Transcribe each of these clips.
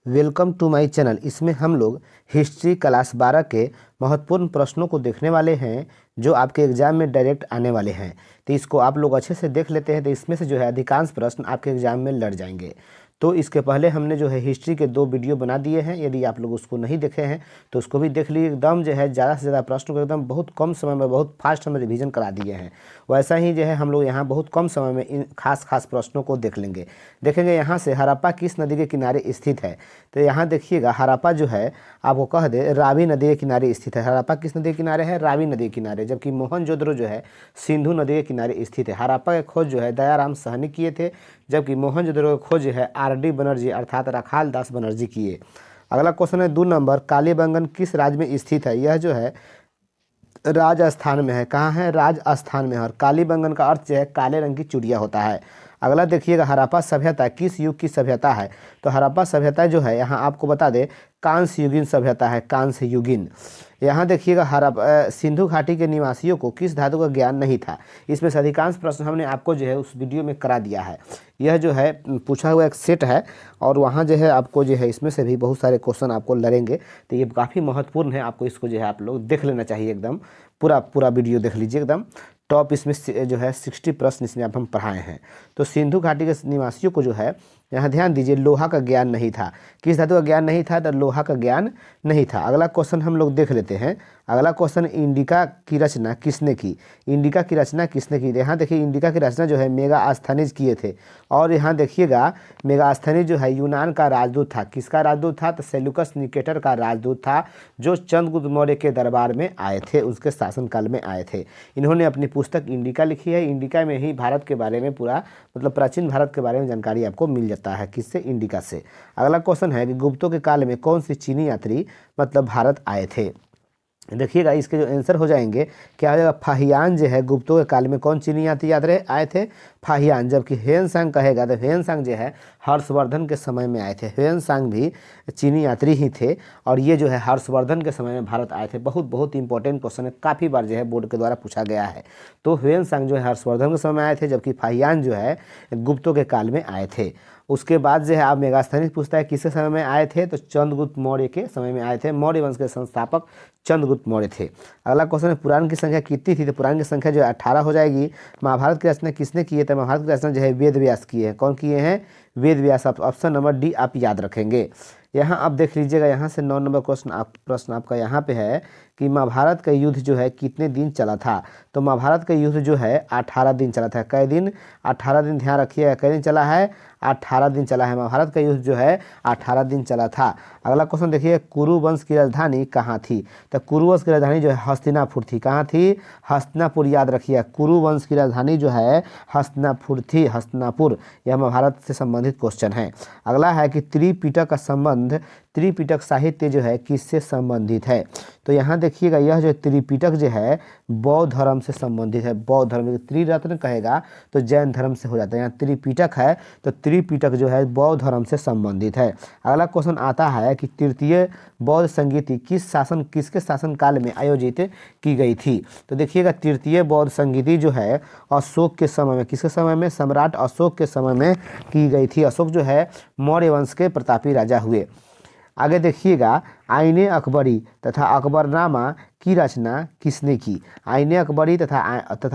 Welcome to my channel. इसमें हम लोग हिस्ट्री क्लास 12 के महत्वपूर्ण प्रश्नों को देखने वाले हैं जो आपके एग्ज़ाम में डायरेक्ट आने वाले हैं। तो इसको आप लोग अच्छे से देख लेते हैं तो इसमें से जो है अधिकांश प्रश्न आपके एग्ज़ाम में लड़ जाएंगे। तो इसके पहले हमने जो है हिस्ट्री के 2 वीडियो बना दिए हैं, यदि आप लोग उसको नहीं देखे हैं तो उसको भी देख लीजिए। एकदम जो है ज़्यादा से ज़्यादा प्रश्नों को एकदम बहुत कम समय में बहुत फास्ट हम रिवीजन करा दिए हैं। वैसा ही जो है हम लोग यहाँ बहुत कम समय में इन खास प्रश्नों को देखेंगे। यहाँ से हड़प्पा किस नदी के किनारे स्थित है। तो यहाँ देखिएगा हड़प्पा जो है आपको कह दे रावी नदी के किनारे स्थित है। हड़प्पा किस नदी के किनारे है? रावी नदी के किनारे। जबकि मोहनजोदड़ो जो है सिंधु नदी के किनारे स्थित है। हड़प्पा की खोज जो है दयाराम साहनी किए थे, जबकि मोहनजोदड़ो की खोज है आर.डी. बनर्जी अर्थात राखाल दास बनर्जी किए। अगला क्वेश्चन है 2 नंबर, कालीबंगन किस राज्य में स्थित है? यह जो है राजस्थान में है। कहाँ है? राजस्थान में है। और कालीबंगन का अर्थ जो है काले रंग की चिड़िया होता है। अगला देखिएगा हड़प्पा सभ्यता किस युग की सभ्यता है? तो हड़प्पा सभ्यता जो है यहाँ आपको बता दें कांस्य युगीन सभ्यता है, कांस्य युगीन। यहाँ देखिएगा हड़प्पा सिंधु घाटी के निवासियों को किस धातु का ज्ञान नहीं था? इसमें से अधिकांश प्रश्न हमने आपको जो है उस वीडियो में करा दिया है। यह जो है पूछा हुआ एक सेट है और वहाँ जो है आपको जो है इसमें से भी बहुत सारे क्वेश्चन आपको लड़ेंगे। तो ये काफ़ी महत्वपूर्ण है, आपको इसको जो है आप लोग देख लेना चाहिए। एकदम पूरा वीडियो देख लीजिए। एकदम टॉप इसमें जो है 60 प्रश्न इसमें आप हम पढ़ाए हैं। तो सिंधु घाटी के निवासियों को जो है यहाँ ध्यान दीजिए लोहा का ज्ञान नहीं था। किस धातु का ज्ञान नहीं था? तो लोहा का ज्ञान नहीं था। अगला क्वेश्चन हम लोग देख लेते हैं। अगला क्वेश्चन, इंडिका की रचना किसने की? इंडिका की रचना किसने की? यहाँ देखिए इंडिका की रचना जो है मेगास्थनीज किए थे। और यहाँ देखिएगा मेगास्थनीज जो है यूनान का राजदूत था। किसका राजदूत था? तो सेल्यूकस निकेटर का राजदूत था, जो चंद्रगुप्त मौर्य के दरबार में आए थे, उसके शासनकाल में आए थे। इन्होंने अपनी पुस्तक इंडिका लिखी है। इंडिका में ही भारत के बारे में पूरा मतलब प्राचीन भारत के बारे में जानकारी आपको मिल जाता है। किससे? इंडिका से। अगला क्वेश्चन है कि गुप्तों के काल में कौन सी चीनी यात्री मतलब भारत आए थे? देखिएगा इसके जो आंसर हो जाएंगे क्या हो जाएगा? फाहियान जो है गुप्तों के काल में कौन चीनी यात्री आए थे? फाहियान। जबकि ह्वेनसांग कहेगा तो ह्वेनसांग जो है हर्षवर्धन के समय में आए थे। ह्वेनसांग भी चीनी यात्री ही थे और ये जो है हर्षवर्धन के समय में भारत आए थे। बहुत इंपॉर्टेंट क्वेश्चन है, काफ़ी बार जो है बोर्ड के द्वारा पूछा गया है। तो ह्वेनसांग जो है हर्षवर्धन के समय में आए थे, जबकि फाहियान जो है गुप्तों के काल में आए थे। उसके बाद जो है आप मेगास्थनीज पूछता है किसके समय में आए थे? तो चंद्रगुप्त मौर्य के समय में आए थे। मौर्य वंश के संस्थापक चंद्रगुप्त मौर्य थे। अगला क्वेश्चन है पुराण की संख्या कितनी थी? तो पुराण की संख्या जो है 18 हो जाएगी। महाभारत की रचना किसने की है? तो महाभारत की रचना जो है वेद व्यास किए हैं। कौन किए हैं? Ved Vyas. Option number D आप याद रखेंगे। यहाँ आप देख लीजिएगा, यहाँ से 9 नंबर प्रश्न आपका यहाँ पे है कि महाभारत का युद्ध जो है कितने दिन चला था? तो महाभारत का युद्ध जो है 18 दिन चला था। कै दिन? 18 दिन। ध्यान रखिएगा कै दिन चला है? 18 दिन चला है। महाभारत का युद्ध जो है 18 दिन चला था। अगला क्वेश्चन देखिए, कुरु वंश की राजधानी कहाँ थी? तो कुरु वंश की राजधानी जो है हस्तिनापुर थी। कहाँ थी? हस्तिनापुर। याद रखिए कुरु वंश की राजधानी जो है हस्तिनापुर थी। हस्तिनापुर। यह महाभारत से संबंधित क्वेश्चन है। अगला है कि त्रिपिटक का संबंध, त्रिपिटक साहित्य जो है किससे संबंधित है? तो यहाँ देखिएगा यह जो त्रिपिटक जो है बौद्ध धर्म से संबंधित है। बौद्ध धर्म। त्रिरत्न कहेगा तो जैन धर्म से हो जाता है। यहाँ त्रिपिटक है तो त्रिपिटक जो है बौद्ध धर्म से संबंधित है। अगला क्वेश्चन आता है कि तृतीय बौद्ध संगीति किसके शासनकाल में आयोजित की गई थी? तो देखिएगा तृतीय बौद्ध संगीति जो है अशोक के समय में, किसके समय में? सम्राट अशोक के समय में की गई थी। अशोक जो है मौर्य वंश के प्रतापी राजा हुए। आगे देखिएगा आईने अकबरी तथा अकबरनामा की रचना किसने की? आईने अकबरी तथा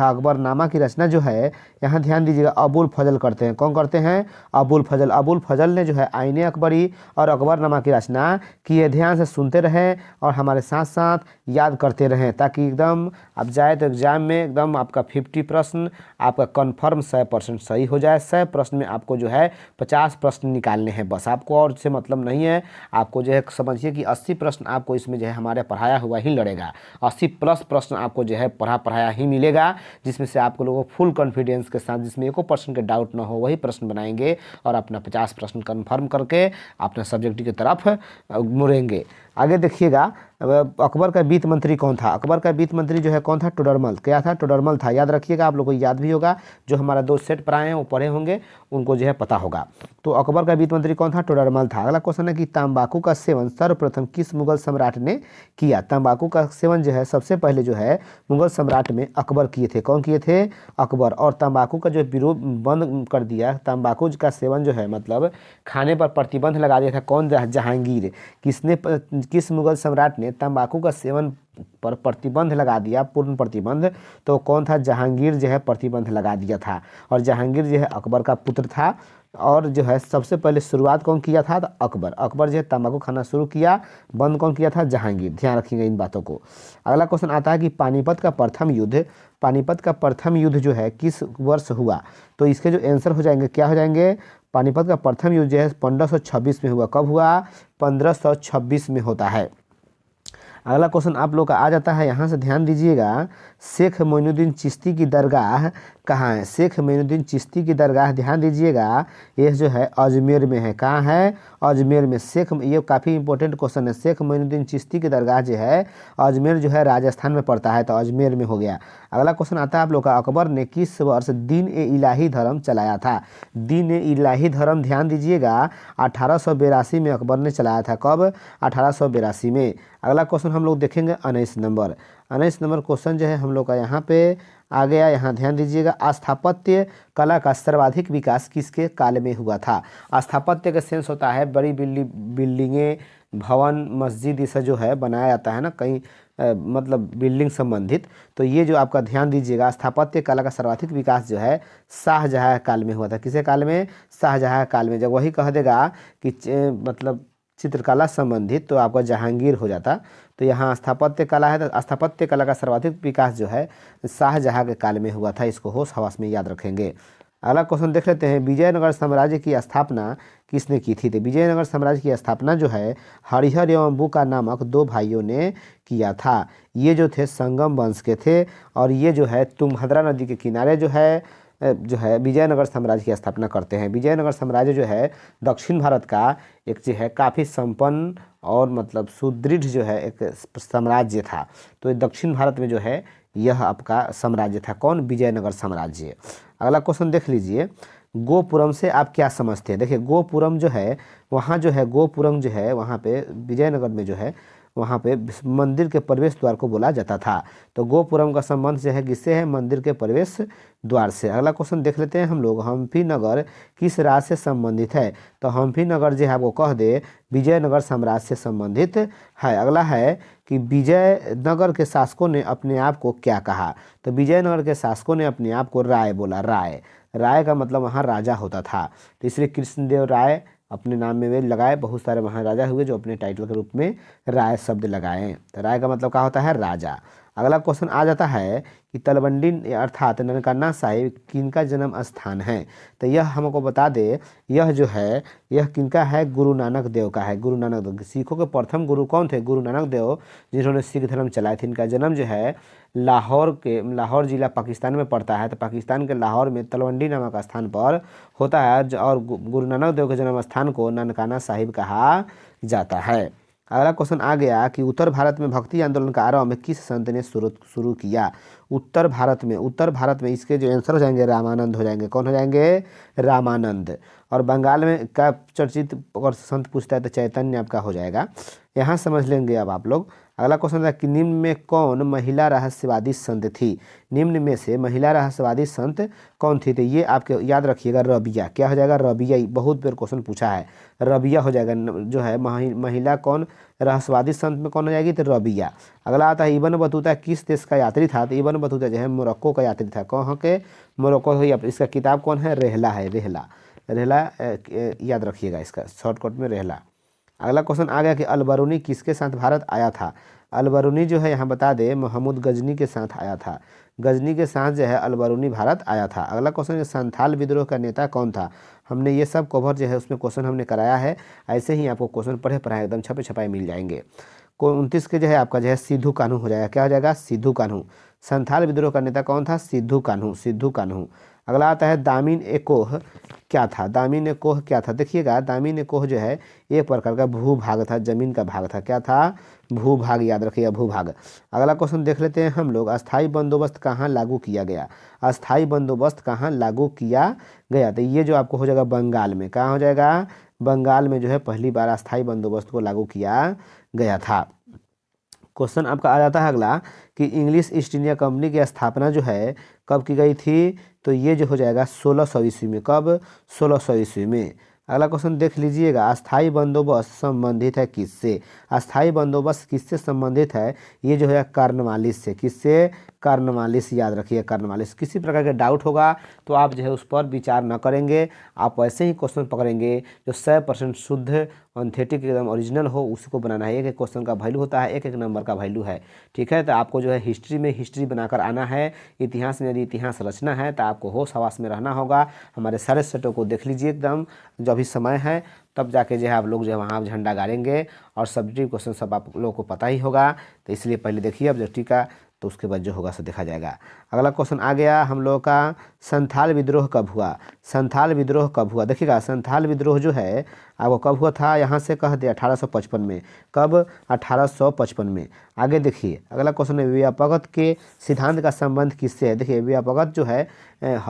अकबरनामा की रचना जो है यहाँ ध्यान दीजिएगा अबुल फजल करते हैं। कौन करते हैं? अबुल फजल। अबुल फजल ने जो है आईने अकबरी और अकबरनामा की रचना की है। ध्यान से सुनते रहें और हमारे साथ साथ याद करते रहें ताकि एकदम आप जाए तो एग्जाम में एकदम आपका 50 प्रश्न आपका कन्फर्म 100% सही हो जाए। 100 प्रश्न में आपको जो है 50 प्रश्न निकालने हैं बस। आपको और से मतलब नहीं है। आपको जो है समझिए कि 80 प्रश्न आपको इसमें जो है हमारे पढ़ाया हुआ ही लड़ेगा। 80+ प्रश्न आपको जो है पढ़ाया ही मिलेगा, जिसमें से आपको लोगों को फुल कॉन्फिडेंस के साथ, जिसमें 1% के डाउट ना हो, वही प्रश्न बनाएंगे और अपना 50 प्रश्न कन्फर्म करके अपने सब्जेक्ट की तरफ मुड़ेंगे। आगे देखिएगा, अकबर का वित्त मंत्री कौन था? अकबर का वित्त मंत्री जो है कौन था? टोडरमल। क्या था? टोडरमल था। याद रखिएगा, आप लोग को याद भी होगा, जो हमारा 2 सेट पढ़ाए हैं वो पढ़े होंगे, उनको जो है पता होगा। तो अकबर का वित्त मंत्री कौन था? टोडरमल था। अगला क्वेश्चन है कि तंबाकू का सेवन सर्वप्रथम किस मुगल सम्राट ने किया? तंबाकू का सेवन जो है सबसे पहले जो है मुगल सम्राट में अकबर किए थे। कौन किए थे? अकबर। और तंबाकू का जो विरोध बंद कर दिया, तंबाकू का सेवन जो है मतलब खाने पर प्रतिबंध लगा दिया था। कौन? जहांगीर। किस मुगल सम्राट ने तंबाकू का सेवन पर प्रतिबंध लगा दिया, पूर्ण प्रतिबंध? तो कौन था? जहांगीर जो है प्रतिबंध लगा दिया था। और जहांगीर जो है अकबर का पुत्र था। और जो है सबसे पहले शुरुआत कौन किया था? तो अकबर। अकबर जो है तंबाकू खाना शुरू किया, बंद कौन किया था? जहांगीर। ध्यान रखिएगा इन बातों को। अगला क्वेश्चन आता है कि पानीपत का प्रथम युद्ध जो है किस वर्ष हुआ? तो इसके जो आंसर हो जाएंगे, क्या हो जाएंगे? पानीपत का प्रथम युद्ध जो है 1526 में हुआ। कब हुआ? 1526 में होता है। अगला क्वेश्चन आप लोग का आ जाता है, यहाँ से ध्यान दीजिएगा, शेख मोइनुद्दीन चिश्ती की दरगाह कहाँ है? शेख मोइनुद्दीन चिश्ती की दरगाह ध्यान दीजिएगा, ये जो है अजमेर में है। कहाँ है? अजमेर में। ये काफ़ी इंपॉर्टेंट क्वेश्चन है। शेख मोइनुद्दीन चिश्ती की दरगाह जो है अजमेर जो है राजस्थान में पड़ता है, तो अजमेर में हो गया। अगला क्वेश्चन आता है आप लोग का, अकबर ने किस वर्ष दीन ए इलाही धर्म चलाया था? दीन ए इलाही धर्म ध्यान दीजिएगा 1882 में अकबर ने चलाया था। कब? 1882 में। अगला क्वेश्चन हम लोग देखेंगे 19 नंबर। 19 नंबर क्वेश्चन जो है हम लोग का यहाँ पे आ गया। यहाँ ध्यान दीजिएगा, स्थापत्य कला का सर्वाधिक विकास किसके काल में हुआ था? स्थापत्य का सेंस होता है बड़ी बिल्डिंगें, भवन, मस्जिद, इसे जो है बनाया जाता है ना, कहीं मतलब बिल्डिंग संबंधित। तो ये जो आपका ध्यान दीजिएगा, स्थापत्य कला का सर्वाधिक विकास जो है शाहजहाँ काल में हुआ था। किसे काल में? शाहजहाँ काल में। जब वही कह देगा कि मतलब चित्रकला संबंधित, तो आपका जहांगीर हो जाता। तो यहाँ स्थापत्य कला है, तो स्थापत्य कला का सर्वाधिक विकास जो है शाहजहाँ के काल में हुआ था। इसको होश हवास में याद रखेंगे। अगला क्वेश्चन देख लेते हैं, विजयनगर साम्राज्य की स्थापना किसने की थी? तो विजयनगर साम्राज्य की स्थापना जो है हरिहर एवं बुका नामक 2 भाइयों ने किया था। ये जो थे संगम वंश के थे, और ये जो है तुंगभद्रा नदी के किनारे जो है विजयनगर साम्राज्य की स्थापना करते हैं। विजयनगर साम्राज्य जो है दक्षिण भारत का एक जो है काफ़ी संपन्न और मतलब सुदृढ़ जो है एक साम्राज्य था। तो दक्षिण भारत में जो है यह आपका साम्राज्य था। कौन? विजयनगर साम्राज्य। अगला क्वेश्चन देख लीजिए, गोपुरम से आप क्या समझते हैं? देखिए, गोपुरम जो है वहाँ जो है गोपुरम जो है वहाँ पे विजयनगर में जो है वहाँ पे मंदिर के प्रवेश द्वार को बोला जाता था। तो गोपुरम का संबंध जो है किससे है? मंदिर के प्रवेश द्वार से। अगला क्वेश्चन देख लेते हैं हम लोग, हम्पी नगर किस राज से संबंधित है? तो हम्पी नगर जो है आपको कह दे विजयनगर साम्राज्य से संबंधित है। अगला है कि विजयनगर के शासकों ने अपने आप को क्या कहा? तो विजयनगर के शासकों ने अपने आप को राय बोला। राय, राय का मतलब वहाँ राजा होता था, तो इसलिए कृष्णदेव राय अपने नाम में वे लगाए। बहुत सारे महाराजा हुए जो अपने टाइटल के रूप में राय शब्द लगाए। तो राय का मतलब क्या होता है? राजा। अगला क्वेश्चन आ जाता है कि तलवंडी अर्थात ननकाना साहिब किनका जन्म स्थान है? तो यह हमको बता दे, यह जो है यह किनका है? गुरु नानक देव का है। गुरु नानक देव, सिखों के प्रथम गुरु कौन थे? गुरु नानक देव, जिन्होंने सिख धर्म चलाए थे। इनका जन्म जो है लाहौर जिला पाकिस्तान में पड़ता है। तो पाकिस्तान के लाहौर में तलवंडी नामक स्थान पर होता है, और गुरु नानक देव के जन्म स्थान को ननकाना साहिब कहा जाता है। अगला क्वेश्चन आ गया कि उत्तर भारत में भक्ति आंदोलन का आरंभ किस संत ने शुरू किया? उत्तर भारत में इसके जो आंसर हो जाएंगे रामानंद हो जाएंगे। कौन हो जाएंगे? रामानंद। और बंगाल में का चर्चित अगर संत पूछता है तो चैतन्य आपका हो जाएगा। यहाँ समझ लेंगे अब आप लोग। अगला क्वेश्चन है कि निम्न में कौन महिला रहस्यवादी संत थी? निम्न में से महिला रहस्यवादी संत कौन थी? तो ये आपके याद रखिएगा, रबिया। क्या हो जाएगा? रबिया। बहुत बार क्वेश्चन पूछा है, रबिया हो जाएगा। जो है महिला कौन रहस्यवादी संत में कौन हो जाएगी? तो रबिया। अगला आता है इब्न बतूता किस देश का यात्री था? तो इब्न बतूता जो है मोरक्को का यात्री था। कहाँ के? मोरक्को ही। इसका किताब कौन है? रेहला है। रेहला याद रखिएगा, इसका शॉर्टकट में रेहला। अगला क्वेश्चन आ गया कि अलबरूनी किसके साथ भारत आया था? अलबरूनी जो है यहाँ बता दे महमूद गजनी के साथ आया था। गजनी के साथ जो है अलबरूनी भारत आया था। अगला क्वेश्चन, संथाल विद्रोह का नेता कौन था? हमने ये सब कवर जो है उसमें क्वेश्चन हमने कराया है। ऐसे ही आपको क्वेश्चन पढ़े पढ़ाए एकदम छपे छपाए मिल जाएंगे। 29 के जो है आपका जो है सिद्धू कान्हू हो जाएगा। क्या हो जाएगा? सिद्धू कान्हू। संथाल विद्रोह का नेता कौन था? सिद्धू कान्हू। अगला आता है दामिन एकोह क्या था। दामिन एकोह क्या था, देखिएगा दामिन एकोह जो है एक प्रकार का भूभाग था, जमीन का भाग था। क्या था, भूभाग, याद रखिएगा भूभाग। अगला क्वेश्चन देख लेते हैं हम लोग, अस्थाई बंदोबस्त कहाँ लागू किया गया। अस्थाई बंदोबस्त कहाँ लागू किया गया, तो ये जो आपको हो जाएगा बंगाल में। कहाँ हो जाएगा, बंगाल में जो है पहली बार अस्थाई बंदोबस्त को लागू किया गया था। क्वेश्चन आपका आ जाता है अगला कि इंग्लिश ईस्ट इंडिया कंपनी की स्थापना जो है कब की गई थी, तो ये जो हो जाएगा 1600 ईस्वी में। कब, 1600 ईस्वी में। अगला क्वेश्चन देख लीजिएगा, अस्थाई बंदोबस्त संबंधित है किससे। अस्थाई बंदोबस्त किससे संबंधित है, ये जो है कॉर्नवालिस से। किससे, कॉर्नवालिस, याद रखिए कॉर्नवालिस। किसी प्रकार का डाउट होगा तो आप जो है उस पर विचार न करेंगे, आप वैसे ही क्वेश्चन पकड़ेंगे जो 100% शुद्ध ऑथेंटिक एकदम ओरिजिनल हो, उसी को बनाना है। एक एक क्वेश्चन का वैल्यू होता है, एक एक नंबर का वैल्यू है, ठीक है। तो आपको जो है हिस्ट्री में हिस्ट्री बनाकर आना है, इतिहास में यदि इतिहास रचना है तो आपको होश हवास में रहना होगा। हमारे सारे सेटों को देख लीजिए एकदम, जो अभी समय है तब जाके जो है आप लोग जो है वहाँ झंडा गाड़ेंगे, और सब्जेक्टिव क्वेश्चन सब आप लोगों को पता ही होगा। तो इसलिए पहले देखिए ऑब्जेक्टिव का, तो उसके बाद जो होगा सो देखा जाएगा। अगला क्वेश्चन आ गया हम लोगों का, संथाल विद्रोह कब हुआ। संथाल विद्रोह कब हुआ, देखिएगा संथाल विद्रोह जो है आपको कब हुआ था, यहाँ से कह दिया 1855 में। कब, 1855 में। आगे देखिए अगला क्वेश्चन है, व्यापकत के सिद्धांत का संबंध किससे है। देखिए व्यापकत जो है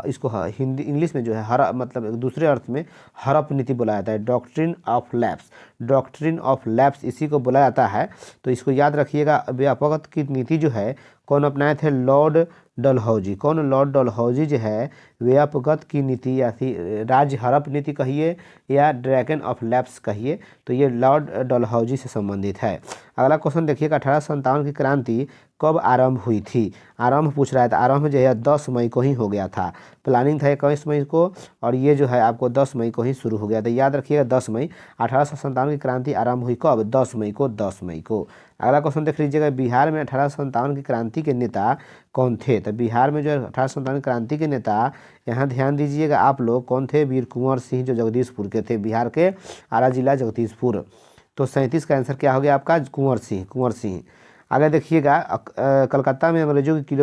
इसको हिंदी इंग्लिश में जो है हर मतलब दूसरे अर्थ में हड़प नीति बोला जाता है, doctrine of lapse. Doctrine of lapse इसी को बोला जाता है। तो इसको याद रखिएगा। व्यापकत की नीति जो है कौन अपनाए थे, लॉर्ड डलहौजी। कौन, लॉर्ड डलहौजी जो है व्यापकत की नीति या राज्य हड़प नीति कहिए या ड्रैगन ऑफ लैप्स कहिए, तो ये लॉर्ड डलहौजी से संबंधित है। अगला क्वेश्चन देखिएगा, 1857 की क्रांति कब आरंभ हुई थी। आरंभ पूछ रहा है, तो आरंभ जो है 10 मई को ही हो गया था। प्लानिंग था 21 मई को, और ये जो है आपको 10 मई को ही शुरू हो गया था। याद रखिएगा 10 मई। 1857 की क्रांति आरंभ हुई कब, 10 मई को। 10 मई को। अगला क्वेश्चन देख लीजिएगा, बिहार में 1857 की क्रांति के नेता कौन थे। तो बिहार में जो है 1857 क्रांति के नेता, यहाँ ध्यान दीजिएगा आप लोग, कौन थे, वीर कुंवर सिंह, जो जगदीशपुर के थे, बिहार के आरा जिला जगदीशपुर। तो 37 का आंसर क्या हो गया आपका, कुंवर सिंह, कुंवर सिंह। आगे देखिएगा, कलकत्ता में अंग्रेजों की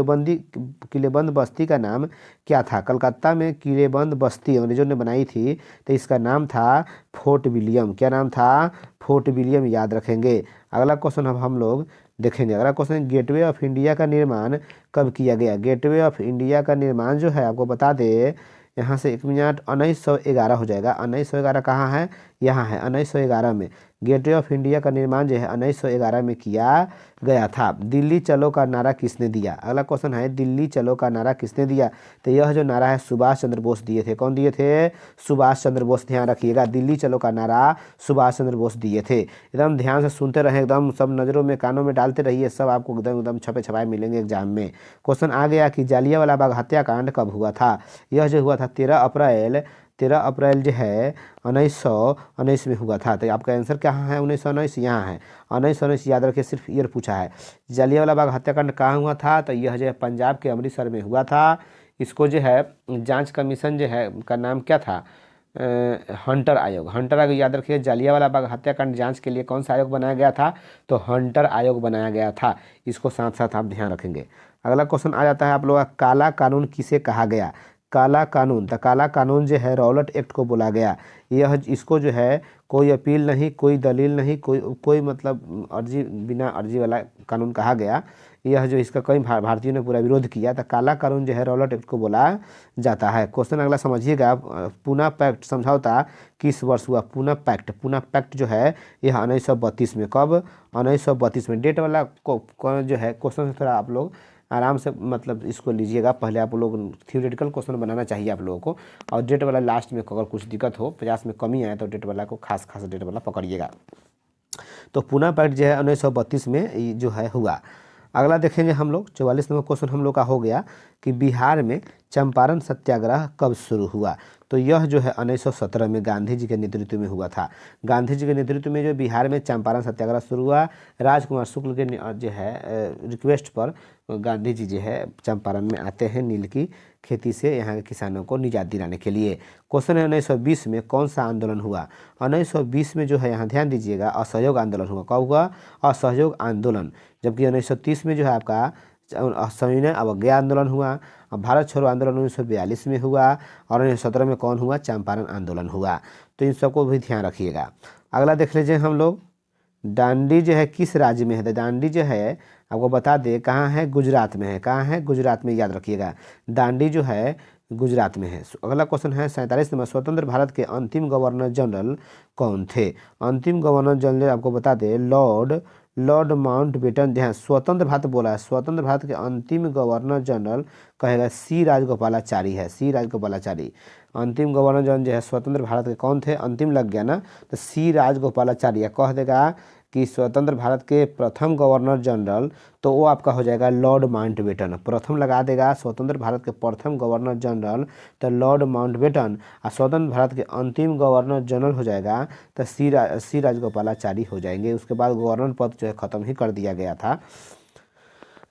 किलेबंद बस्ती का नाम क्या था। कलकत्ता में किलेबंद बस्ती अंग्रेजों ने बनाई थी, तो इसका नाम था फोर्ट विलियम। क्या नाम था, फोर्ट विलियम, याद रखेंगे। अगला क्वेश्चन अब हम लोग देखेंगे। अगला क्वेश्चन, गेटवे ऑफ इंडिया का निर्माण कब किया गया। गेटवे ऑफ इंडिया का निर्माण जो है आपको बता दे, यहाँ से 1 मिनट, 1911 हो जाएगा। 1911 कहाँ है, यहाँ है 1911 में। गेटवे ऑफ इंडिया का निर्माण जो है 1911 में किया गया था। दिल्ली चलो का नारा किसने दिया। अगला क्वेश्चन है, दिल्ली चलो का नारा किसने दिया। तो यह जो नारा है सुभाष चंद्र बोस दिए थे। कौन दिए थे, सुभाष चंद्र बोस। ध्यान रखिएगा, दिल्ली चलो का नारा सुभाष चंद्र बोस दिए थे। एकदम ध्यान से सुनते रहें, एकदम सब नज़रों में कानों में डालते रहिए, सब आपको एकदम एकदम छपे छपाए मिलेंगे एग्जाम में। क्वेश्चन आ गया कि जालियांवाला बाग हत्याकांड कब हुआ था। यह जो हुआ था 13 अप्रैल जो है 1919 में हुआ था। तो आपका आंसर कहाँ है, 1919 यहाँ है। 1919 याद रखिए, सिर्फ ईयर पूछा है। जालियांवाला बाग हत्याकांड कहाँ हुआ था, तो यह जो है पंजाब के अमृतसर में हुआ था। इसको जो है जांच कमीशन जो है का नाम क्या था, हंटर आयोग। हंटर आयोग याद रखिए। जालियांवाला बाग हत्याकांड जांच के लिए कौन सा आयोग बनाया गया था, तो हंटर आयोग बनाया गया था। इसको साथ साथ आप ध्यान रखेंगे। अगला क्वेश्चन आ जाता है आप लोगों का, काला कानून किसे कहा गया। काला कानून, तो काला कानून जो है रॉलेट एक्ट को बोला गया। यह इसको जो है कोई अपील नहीं, कोई दलील नहीं, कोई मतलब अर्जी, बिना अर्जी वाला कानून कहा गया। यह जो इसका कई भारतीयों ने पूरा विरोध किया, तो काला कानून जो है रॉलेट एक्ट को बोला जाता है। क्वेश्चन अगला समझिएगा, पूना पैक्ट समझौता किस वर्ष हुआ। पूना पैक्ट जो है यह 1932 में। कब, 1932 में। डेट वाला को जो है क्वेश्चन से थोड़ा आप लोग आराम से मतलब इसको लीजिएगा। पहले आप लोग थ्योरेटिकल क्वेश्चन बनाना चाहिए आप लोगों को, और डेट वाला लास्ट में अगर कुछ दिक्कत हो, 50 में कमी आए, तो डेट वाला को खास डेट वाला पकड़िएगा। तो पूना पैक्ट जो है 1932 में जो है हुआ। अगला देखेंगे हम लोग, 44 नंबर क्वेश्चन हम लोग का हो गया कि बिहार में चंपारण सत्याग्रह कब शुरू हुआ। तो यह जो है 1917 में गांधी जी के नेतृत्व में हुआ था। गांधी जी के नेतृत्व में जो बिहार में चंपारण सत्याग्रह शुरू हुआ, राजकुमार शुक्ल के जो है रिक्वेस्ट पर गांधी जी जो है चंपारण में आते हैं नील की खेती से यहाँ के किसानों को निजात दिलाने के लिए। क्वेश्चन है 1920 में कौन सा आंदोलन हुआ। 1920 में जो है यहाँ ध्यान दीजिएगा असहयोग आंदोलन हुआ। कब हुआ, असहयोग आंदोलन। जबकि 1930 में जो है आपका सविनय अवज्ञा आंदोलन हुआ। और भारत छोड़ो आंदोलन 1942 में हुआ। और 1917 में कौन हुआ? चंपारण आंदोलन हुआ। तो इन सबको भी ध्यान रखिएगा। अगला देख लीजिए हम लोग, दांडी जो है किस राज्य में है? तो दांडी जो है आपको बता दे कहाँ है? गुजरात में है। कहाँ है? गुजरात में, याद रखिएगा। दांडी जो है गुजरात में है। अगला क्वेश्चन है 47 नंबर, स्वतंत्र भारत के अंतिम गवर्नर जनरल कौन थे? अंतिम गवर्नर जनरल आपको बता दे लॉर्ड माउंटबेटन। ध्यान, स्वतंत्र भारत बोला है, स्वतंत्र भारत के अंतिम गवर्नर जनरल कहेगा सी राजगोपालाचारी है। सी राजगोपालाचारी अंतिम गवर्नर जनरल जो है स्वतंत्र भारत के कौन थे? अंतिम लग गया ना, तो सी राजगोपालाचारी। कह देगा कि स्वतंत्र भारत के प्रथम गवर्नर जनरल, तो वो आपका हो जाएगा लॉर्ड माउंटबेटन। प्रथम लगा देगा स्वतंत्र भारत के प्रथम गवर्नर जनरल तो लॉर्ड माउंटबेटन। और स्वतंत्र भारत के अंतिम गवर्नर जनरल हो जाएगा तो सी राजगोपालाचारी हो जाएंगे। उसके बाद गवर्नर पद जो है ख़त्म ही कर दिया गया था।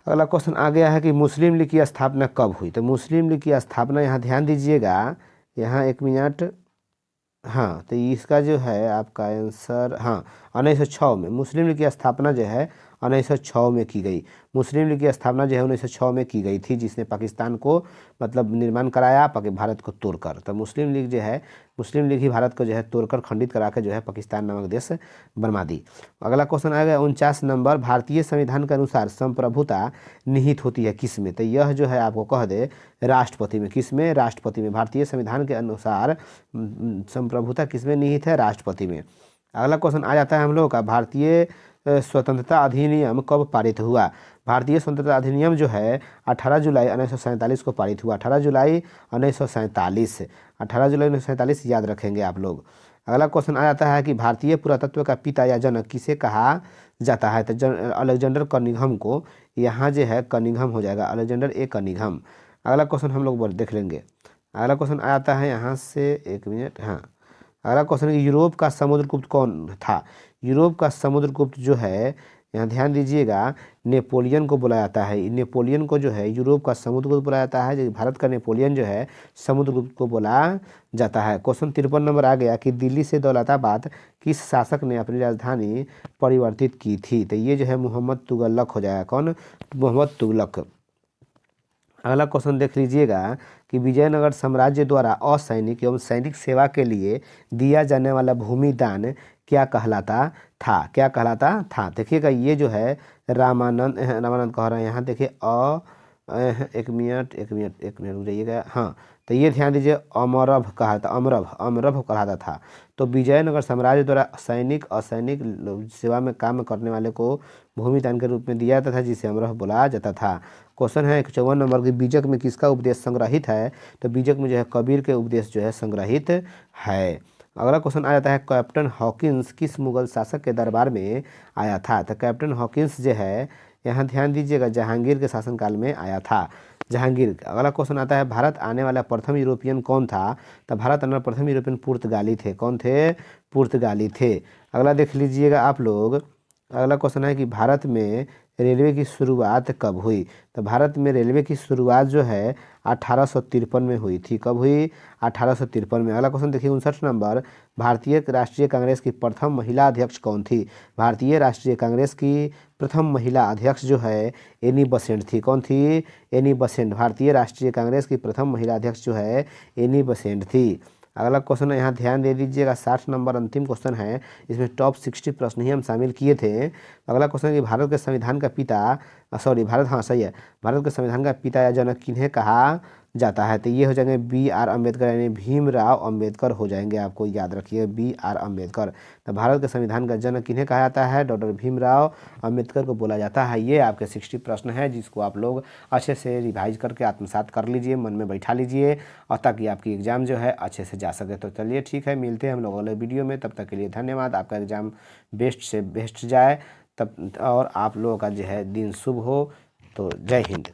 अगला क्वेश्चन आ गया है कि मुस्लिम लीग की स्थापना कब हुई? तो मुस्लिम लीग की स्थापना, यहाँ ध्यान दीजिएगा, यहाँ 1 मिनट, हाँ, तो इसका जो है आपका आंसर, हाँ, 1906 में मुस्लिम लीग की स्थापना जो है 1906 में की गई। मुस्लिम लीग की स्थापना जो है 1906 में की गई थी, जिसने पाकिस्तान को मतलब निर्माण कराया भारत को तोड़कर। तो मुस्लिम लीग जो है, मुस्लिम लीग ही भारत को जो है तोड़कर खंडित करा के जो है पाकिस्तान नामक देश बनवा दी। अगला क्वेश्चन आएगा 49 नंबर, भारतीय संविधान के अनुसार संप्रभुता निहित होती है किस में? तो यह जो है आपको कह दे राष्ट्रपति में। किस में? राष्ट्रपति में। भारतीय संविधान के अनुसार संप्रभुता किस में निहित है? राष्ट्रपति में। अगला क्वेश्चन आ जाता है हम लोग का, भारतीय स्वतंत्रता अधिनियम कब पारित हुआ? भारतीय स्वतंत्रता अधिनियम जो है 18 जुलाई 1947 को पारित हुआ। 18 जुलाई 1947, 18 जुलाई 1947 याद रखेंगे आप लोग। अगला क्वेश्चन आ जाता है कि भारतीय पुरातत्व का पिता या जनक किसे कहा जाता है? तो अलेक्जेंडर कनिंघम को, यहाँ जो है कनिंघम हो जाएगा, अलेक्जेंडर ए कनिंघम। अगला क्वेश्चन हम लोग देख लेंगे। अगला क्वेश्चन आ जाता है यहाँ से, 1 मिनट, हाँ, अगला क्वेश्चन है यूरोप का समुद्रगुप्त कौन था? यूरोप का समुद्रगुप्त जो है, यहाँ ध्यान दीजिएगा, नेपोलियन को बुलाया जाता है। नेपोलियन को जो है यूरोप का समुद्रगुप्त बुलाया जाता है, जो भारत का नेपोलियन जो है समुद्रगुप्त को बुलाया जाता है। क्वेश्चन 53 नंबर आ गया कि दिल्ली से दौलताबाद किस शासक ने अपनी राजधानी परिवर्तित की थी? तो ये जो है मोहम्मद तुगलक हो जाएगा। कौन? मोहम्मद तुगलक। अगला क्वेश्चन देख लीजिएगा कि विजयनगर साम्राज्य द्वारा असैनिक एवं सैनिक सेवा के लिए दिया जाने वाला भूमि दान क्या कहलाता था? क्या कहलाता था? देखिएगा, ये जो है रामानंद कह रहे हैं, यहाँ देखिए 1 मिनट रुक जाइएगा, हाँ, तो ये ध्यान दीजिए, अमरभ कहा था, अमरभ कहलाता था। तो विजयनगर साम्राज्य द्वारा सैनिक असैनिक सेवा में काम करने वाले को भूमि दान के रूप में दिया जाता था, जिसे अमरभ बुलाया जाता था। क्वेश्चन है 54 नंबर की, बीजक में किसका उपदेश संग्रहित है? तो बीजक में जो है कबीर के उपदेश जो है संग्रहित है। अगला क्वेश्चन आ जाता है, कैप्टन हॉकिंस किस मुगल शासक के दरबार में आया था? तो कैप्टन हॉकिंस जो है, यहाँ ध्यान दीजिएगा, जहांगीर के शासनकाल में आया था, जहांगीर। अगला क्वेश्चन आता है, भारत आने वाला प्रथम यूरोपियन कौन था? तो भारत आने वाला प्रथम यूरोपियन पुर्तगाली थे। कौन थे? पुर्तगाली थे। अगला देख लीजिएगा आप लोग, अगला क्वेश्चन है कि भारत में रेलवे की शुरुआत कब हुई? तो भारत में रेलवे की शुरुआत जो है 1853 में हुई थी। कब हुई? 1853 में। अगला क्वेश्चन देखिए 59 नंबर, भारतीय राष्ट्रीय कांग्रेस की प्रथम महिला अध्यक्ष कौन थी? भारतीय राष्ट्रीय कांग्रेस की प्रथम महिला अध्यक्ष जो है एनी बसेंट थी। कौन थी? Any Besant. भारतीय राष्ट्रीय कांग्रेस की प्रथम महिला अध्यक्ष जो है एनी बसेंट थी। अगला क्वेश्चन है, यहाँ ध्यान दे दीजिएगा, 60 नंबर अंतिम क्वेश्चन है, इसमें टॉप 60 प्रश्न ही हम शामिल किए थे। अगला क्वेश्चन है कि भारत के संविधान का पिता, हाँ सही है, भारत के संविधान का पिता या जनक किन्हें कहा जाता है? तो ये हो जाएंगे BR अम्बेडकर, यानी भीमराव अम्बेडकर हो जाएंगे। आपको याद रखिए, BR अम्बेडकर। तो भारत के संविधान का जनक किन्हें कहा जाता है? डॉक्टर भीमराव अम्बेडकर को बोला जाता है। ये आपके 60 प्रश्न है, जिसको आप लोग अच्छे से रिवाइज करके आत्मसात कर लीजिए, मन में बैठा लीजिए, और ताकि आपकी एग्ज़ाम जो है अच्छे से जा सके। तो चलिए ठीक है, मिलते हैं हम लोग अगले वीडियो में। तब तक के लिए धन्यवाद। आपका एग्ज़ाम बेस्ट से बेस्ट जाए तब, और आप लोगों का जो है दिन शुभ हो। तो जय हिंद।